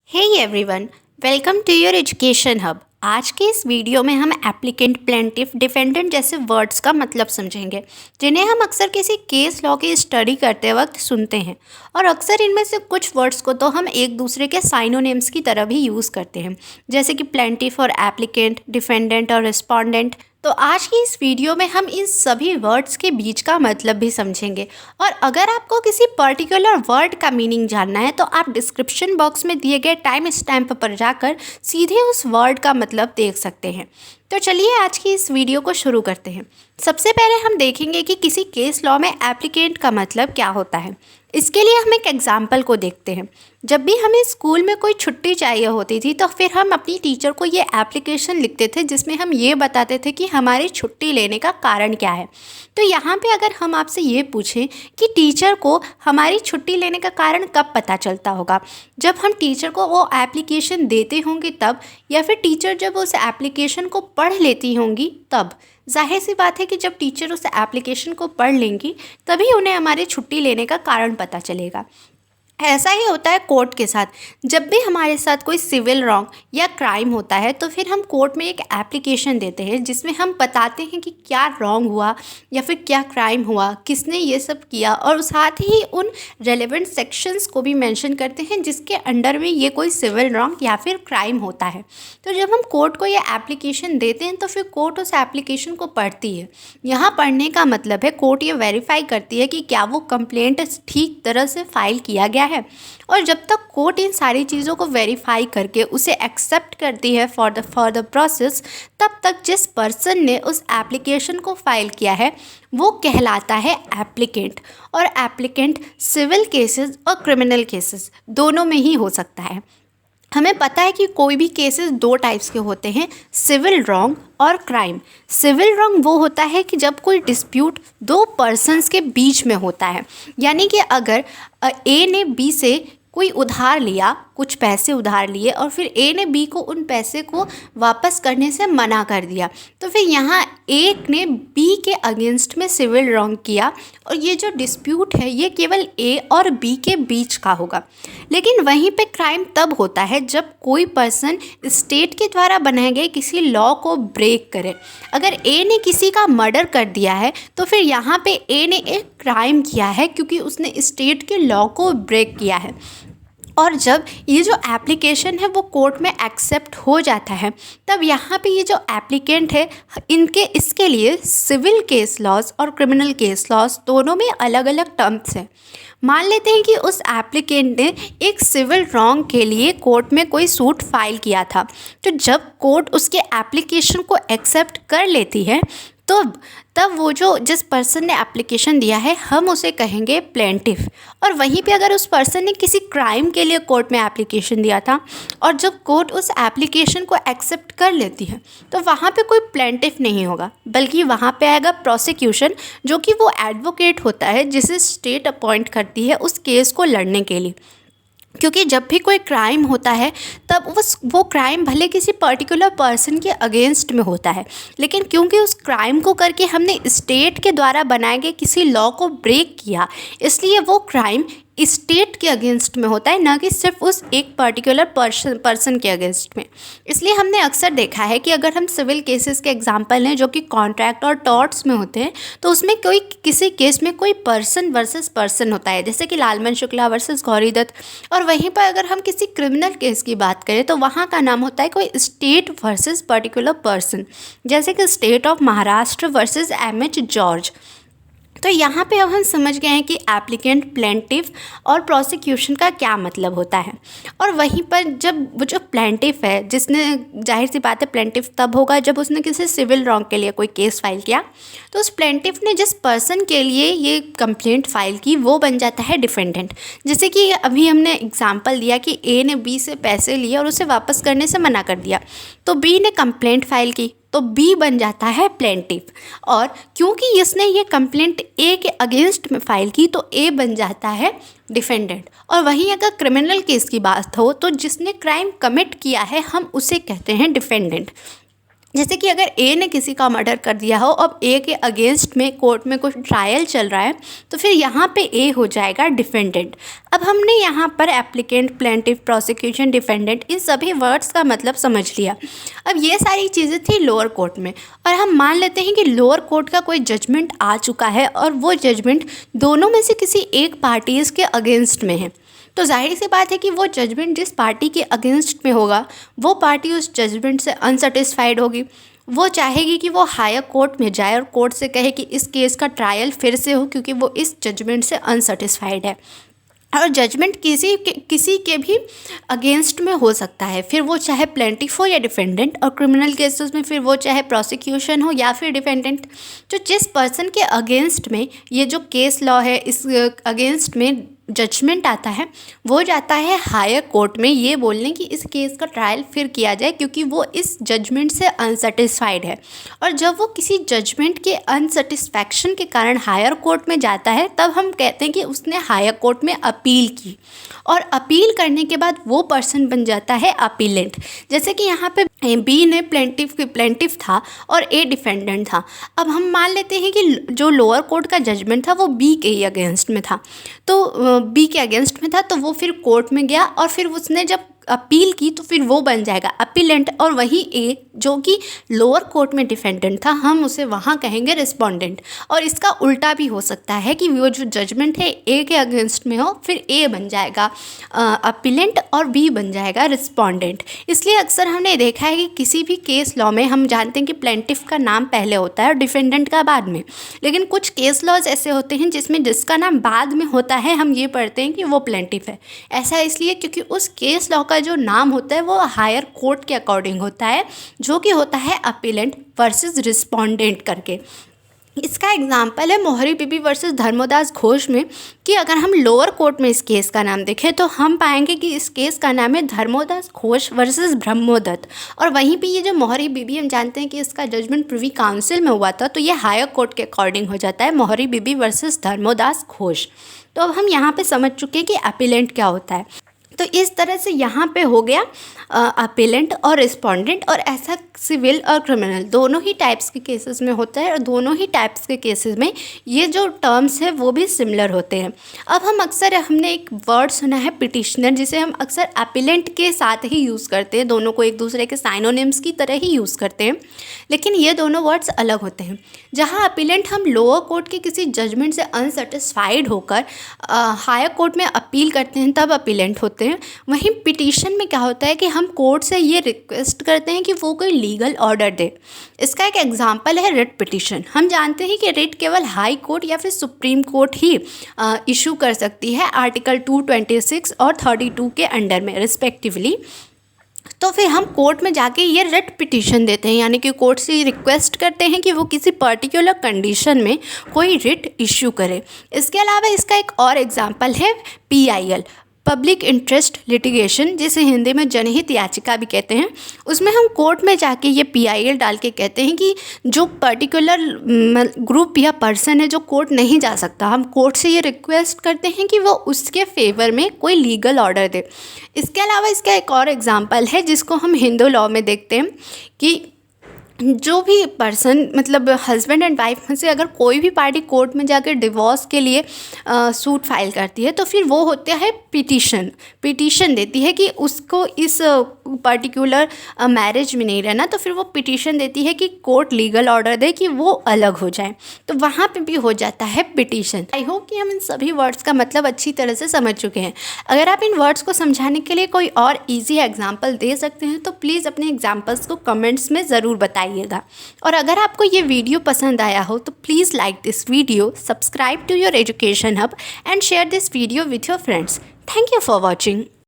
Hey everyone, welcome to your education hub. आज के इस वीडियो में हम एप्लीकेंट, प्लेंटिफ, डिफेंडेंट जैसे वर्ड्स का मतलब समझेंगे, जिन्हें हम अक्सर किसी केस लॉ की स्टडी करते वक्त सुनते हैं। और अक्सर इनमें से कुछ वर्ड्स को तो हम एक दूसरे के साइनोनिम्स की तरह भी यूज़ करते हैं, जैसे कि प्लेंटिफ और एप्लीकेंट, डिफेंडेंट और रिस्पोंडेंट। तो आज की इस वीडियो में हम इन सभी वर्ड्स के बीच का मतलब भी समझेंगे। और अगर आपको किसी पर्टिकुलर वर्ड का मीनिंग जानना है तो आप डिस्क्रिप्शन बॉक्स में दिए गए टाइम स्टैम्प पर जाकर सीधे उस वर्ड का मतलब देख सकते हैं। तो चलिए आज की इस वीडियो को शुरू करते हैं। सबसे पहले हम देखेंगे कि किसी केस लॉ में एप्लीकेंट का मतलब क्या होता है। इसके लिए हम एक एग्जाम्पल को देखते हैं। जब भी हमें स्कूल में कोई छुट्टी चाहिए होती थी तो फिर हम अपनी टीचर को ये एप्लीकेशन लिखते थे, जिसमें हम ये बताते थे कि हमारी छुट्टी लेने का कारण क्या है। तो यहाँ पे अगर हम आपसे ये पूछें कि टीचर को हमारी छुट्टी लेने का कारण कब पता चलता होगा, जब हम टीचर को वो एप्लीकेशन देते होंगे तब, या फिर टीचर जब उस एप्लीकेशन को पढ़ लेती होंगी तब। जाहिर सी बात है कि जब टीचर उस एप्लीकेशन को पढ़ लेंगी तभी उन्हें हमारी छुट्टी लेने का कारण पता चलेगा। ऐसा ही होता है कोर्ट के साथ। जब भी हमारे साथ कोई सिविल रॉन्ग या क्राइम होता है तो फिर हम कोर्ट में एक एप्लीकेशन देते हैं, जिसमें हम बताते हैं कि क्या रॉन्ग हुआ या फिर क्या क्राइम हुआ, किसने ये सब किया, और साथ ही उन रेलेवेंट सेक्शंस को भी मेंशन करते हैं जिसके अंडर में ये कोई सिविल रॉन्ग या फिर क्राइम होता है। तो जब हम कोर्ट को ये एप्लीकेशन देते हैं तो फिर कोर्ट उस एप्लीकेशन को पढ़ती है। यहाँ पढ़ने का मतलब है कोर्ट ये वेरीफाई करती है कि क्या वो कंप्लेंट ठीक तरह से फाइल किया गया है। और जब तक कोर्ट इन सारी चीज़ों को वेरीफाई करके उसे एक्सेप्ट करती है फॉर द प्रोसेस, तब तक जिस पर्सन ने उस एप्लीकेशन को फाइल किया है वो कहलाता है एप्लीकेंट। और एप्लीकेंट सिविल केसेस और क्रिमिनल केसेस दोनों में ही हो सकता है। हमें पता है कि कोई भी केसेस दो टाइप्स के होते हैं, सिविल रॉन्ग और क्राइम। सिविल रॉन्ग वो होता है कि जब कोई डिस्प्यूट दो पर्सन्स के बीच में होता है, यानी कि अगर ए ने बी से कोई उधार लिया, कुछ पैसे उधार लिए, और फिर ए ने बी को उन पैसे को वापस करने से मना कर दिया, तो फिर यहाँ ए ने बी के अगेंस्ट में सिविल रॉन्ग किया और ये जो डिस्प्यूट है ये केवल ए और बी के बीच का होगा। लेकिन वहीं पे क्राइम तब होता है जब कोई पर्सन स्टेट के द्वारा बनाए गए किसी लॉ को ब्रेक करे। अगर ए ने किसी का मर्डर कर दिया है तो फिर यहाँ पे ए ने एक क्राइम किया है, क्योंकि उसने स्टेट के लॉ को ब्रेक किया है। और जब ये जो एप्लीकेशन है वो कोर्ट में एक्सेप्ट हो जाता है, तब यहाँ पे ये जो एप्लीकेंट है इसके लिए सिविल केस लॉज और क्रिमिनल केस लॉज दोनों में अलग अलग टर्म्स हैं। मान लेते हैं कि उस एप्लीकेंट ने एक सिविल रॉन्ग के लिए कोर्ट में कोई सूट फाइल किया था, तो जब कोर्ट उसके एप्लीकेशन को एक्सेप्ट कर लेती है तो तब वो जो जिस पर्सन ने एप्लीकेशन दिया है हम उसे कहेंगे प्लेंटिफ। और वहीं पे अगर उस पर्सन ने किसी क्राइम के लिए कोर्ट में एप्लीकेशन दिया था और जब कोर्ट उस एप्लीकेशन को एक्सेप्ट कर लेती है तो वहाँ पे कोई प्लेंटिफ नहीं होगा, बल्कि वहाँ पे आएगा प्रोसिक्यूशन, जो कि वो एडवोकेट होता है जिसे स्टेट अपॉइंट करती है उस केस को लड़ने के लिए। क्योंकि जब भी कोई क्राइम होता है तब वो क्राइम भले किसी पर्टिकुलर पर्सन के अगेंस्ट में होता है, लेकिन क्योंकि उस क्राइम को करके हमने स्टेट के द्वारा बनाए गए किसी लॉ को ब्रेक किया, इसलिए वो क्राइम स्टेट के अगेंस्ट में होता है, ना कि सिर्फ उस एक पर्टिकुलर पर्सन के अगेंस्ट में। इसलिए हमने अक्सर देखा है कि अगर हम सिविल केसेस के एग्जांपल लें जो कि कॉन्ट्रैक्ट और टॉर्ट्स में होते हैं, तो उसमें कोई किसी केस में कोई पर्सन वर्सेस पर्सन होता है, जैसे कि लालमन शुक्ला वर्सेस गौरी दत्त। और वहीं पर अगर हम किसी क्रिमिनल केस की बात करें तो वहाँ का नाम होता है कोई स्टेट वर्सेस पर्टिकुलर पर्सन, जैसे कि state of Maharashtra versus M H. George. तो यहाँ पे अब हम समझ गए हैं कि एप्लीकेंट, प्लेंटिफ और प्रोसिक्यूशन का क्या मतलब होता है। और वहीं पर जब वो जो प्लेंटिफ है, जिसने, जाहिर सी बात है प्लेंटिफ तब होगा जब उसने किसी सिविल रॉन्ग के लिए कोई केस फाइल किया, तो उस प्लेंटिफ ने जिस पर्सन के लिए ये कंप्लेंट फाइल की वो बन जाता है डिफेंडेंट। जैसे कि अभी हमने एग्जाम्पल दिया कि ए ने बी से पैसे लिए और उसे वापस करने से मना कर दिया, तो बी ने कंप्लेंट फाइल की तो बी बन जाता है प्लेंटिफ। और क्योंकि इसने ये कंप्लेंट ए के अगेंस्ट में फाइल की तो ए बन जाता है डिफेंडेंट। और वहीं अगर क्रिमिनल केस की बात हो तो जिसने क्राइम कमिट किया है हम उसे कहते हैं डिफेंडेंट। जैसे कि अगर ए ने किसी का मर्डर कर दिया हो, अब ए के अगेंस्ट में कोर्ट में कुछ ट्रायल चल रहा है, तो फिर यहाँ पे ए हो जाएगा डिफेंडेंट। अब हमने यहाँ पर एप्लीकेंट, प्लेंटिफ, प्रोसिक्यूशन, डिफेंडेंट, इन सभी वर्ड्स का मतलब समझ लिया। अब ये सारी चीज़ें थी लोअर कोर्ट में, और हम मान लेते हैं कि लोअर कोर्ट का कोई जजमेंट आ चुका है और वो जजमेंट दोनों में से किसी एक पार्टीज़ के अगेंस्ट में है। तो जाहिर सी बात है कि वो जजमेंट जिस पार्टी के अगेंस्ट में होगा, वो पार्टी उस जजमेंट से अनसेटिस्फाइड होगी। वो चाहेगी कि वो हायर कोर्ट में जाए और कोर्ट से कहे कि इस केस का ट्रायल फिर से हो, क्योंकि वो इस जजमेंट से अनसेटिस्फाइड है। और जजमेंट किसी के भी अगेंस्ट में हो सकता है, फिर वो चाहे प्लेंटिफ हो या डिफेंडेंट, और क्रिमिनल केसेस में फिर वो चाहे प्रोसिक्यूशन हो या फिर डिफेंडेंट। जो जिस पर्सन के अगेंस्ट में ये जो केस लॉ है, इस अगेंस्ट में जजमेंट आता है, वो जाता है हायर कोर्ट में ये बोलने कि इस केस का ट्रायल फिर किया जाए, क्योंकि वो इस जजमेंट से अनसेटिस्फाइड है। और जब वो किसी जजमेंट के अनसेटिस्फैक्शन के कारण हायर कोर्ट में जाता है, तब हम कहते हैं कि उसने हायर कोर्ट में अपील की, और अपील करने के बाद वो पर्सन बन जाता है अपीलेंट। जैसे कि यहाँ पे बी ने प्लेंटिफ था और ए डिफेंडेंट था। अब हम मान लेते हैं कि जो लोअर कोर्ट का जजमेंट था वो बी के ही अगेंस्ट में था, तो बी के अगेंस्ट में था, तो वो फिर कोर्ट में गया और फिर उसने जब अपील की तो फिर वो बन जाएगा अपीलेंट। और वही ए जो कि लोअर कोर्ट में डिफेंडेंट था, हम उसे वहाँ कहेंगे रिस्पोंडेंट। और इसका उल्टा भी हो सकता है कि वो जो जजमेंट है ए के अगेंस्ट में हो, फिर ए बन जाएगा अपीलेंट और बी बन जाएगा रिस्पोंडेंट। इसलिए अक्सर हमने देखा है कि किसी भी केस लॉ में हम जानते हैं कि प्लेंटिफ का नाम पहले होता है और डिफेंडेंट का बाद में, लेकिन कुछ केस लॉज ऐसे होते हैं जिसमें जिसका नाम बाद में होता है हम ये पढ़ते हैं कि वो प्लेंटिफ है। ऐसा इसलिए क्योंकि उस केस लॉ का जो नाम होता है वो हायर कोर्ट के अकॉर्डिंग होता है, जो कि होता है अपीलेंट वर्सेस रिस्पोंडेंट करके। इसका एग्जाम्पल है मोहरी बीबी वर्सेस धर्मोदास घोष में, कि अगर हम लोअर कोर्ट में इस केस का नाम देखें तो हम पाएंगे कि इस केस का नाम है धर्मोदास घोष वर्सेस ब्रह्मोदत्त। और वहीं पे ये जो मोहरी बीबी, हम जानते हैं कि इसका जजमेंट प्रिवी काउंसिल में हुआ था, तो ये हायर कोर्ट के अकॉर्डिंग हो जाता है मोहरी बीबी वर्सेस धर्मोदास घोष। तो अब हम यहाँ पे समझ चुके हैं कि अपीलेंट क्या होता है। तो इस तरह से यहाँ पे हो गया अपीलेंट और रिस्पोंडेंट, और ऐसा सिविल और क्रिमिनल दोनों ही टाइप्स के केसेस में होता है, और दोनों ही टाइप्स के केसेस में ये जो टर्म्स है वो भी सिमिलर होते हैं। अब हमने एक वर्ड सुना है पिटिशनर, जिसे हम अक्सर अपीलेंट के साथ ही यूज़ करते हैं, दोनों को एक दूसरे के साइनोनिम्स की तरह ही यूज़ करते हैं, लेकिन ये दोनों वर्ड्स अलग होते हैं। जहाँ अपीलेंट हम लोअर कोर्ट के किसी जजमेंट से अनसेटिस्फाइड होकर हायर कोर्ट में अपील करते हैं, तब अपीलेंट होते हैं। वहीं पिटीशन में क्या होता है कि हम कोर्ट से ये रिक्वेस्ट करते हैं कि वो कोई लीगल ऑर्डर दे। इसका एक एग्जांपल है रिट पिटीशन। हम जानते हैं कि रिट केवल हाई कोर्ट या फिर सुप्रीम कोर्ट ही इशू कर सकती है, आर्टिकल 226 और 32 के अंडर में रिस्पेक्टिवली। तो फिर हम कोर्ट में जाके ये रिट पिटीशन देते हैं, यानी कि कोर्ट से रिक्वेस्ट करते हैं कि वो किसी पर्टिकुलर कंडीशन में कोई रिट इश्यू करे। इसके अलावा इसका एक और एग्जांपल है PIL, पब्लिक इंटरेस्ट लिटिगेशन, जिसे हिंदी में जनहित याचिका भी कहते हैं। उसमें हम कोर्ट में जाके ये PIL डाल के कहते हैं कि जो पर्टिकुलर ग्रुप या पर्सन है जो कोर्ट नहीं जा सकता, हम कोर्ट से ये रिक्वेस्ट करते हैं कि वो उसके फेवर में कोई लीगल ऑर्डर दे। इसके अलावा इसका एक और एग्जांपल है जिसको हम हिंदू लॉ में देखते हैं कि जो भी पर्सन, मतलब हस्बैंड एंड वाइफ में से अगर कोई भी पार्टी कोर्ट में जाकर डिवोर्स के लिए सूट फाइल करती है, तो फिर वो होता है पिटीशन देती है कि उसको इस पर्टिकुलर मैरिज में नहीं रहना, तो फिर वो पिटीशन देती है कि कोर्ट लीगल ऑर्डर दे कि वो अलग हो जाए, तो वहाँ पे भी हो जाता है पिटीशन। आई होप कि हम इन सभी वर्ड्स का मतलब अच्छी तरह से समझ चुके हैं। अगर आप इन वर्ड्स को समझाने के लिए कोई और ईजी एग्जाम्पल दे सकते हैं तो प्लीज़ अपने एग्जाम्पल्स को कमेंट्स में ज़रूर बताइएगा। और अगर आपको ये वीडियो पसंद आया हो तो please like this video, subscribe to your education hub and share this video with your friends. Thank you for watching.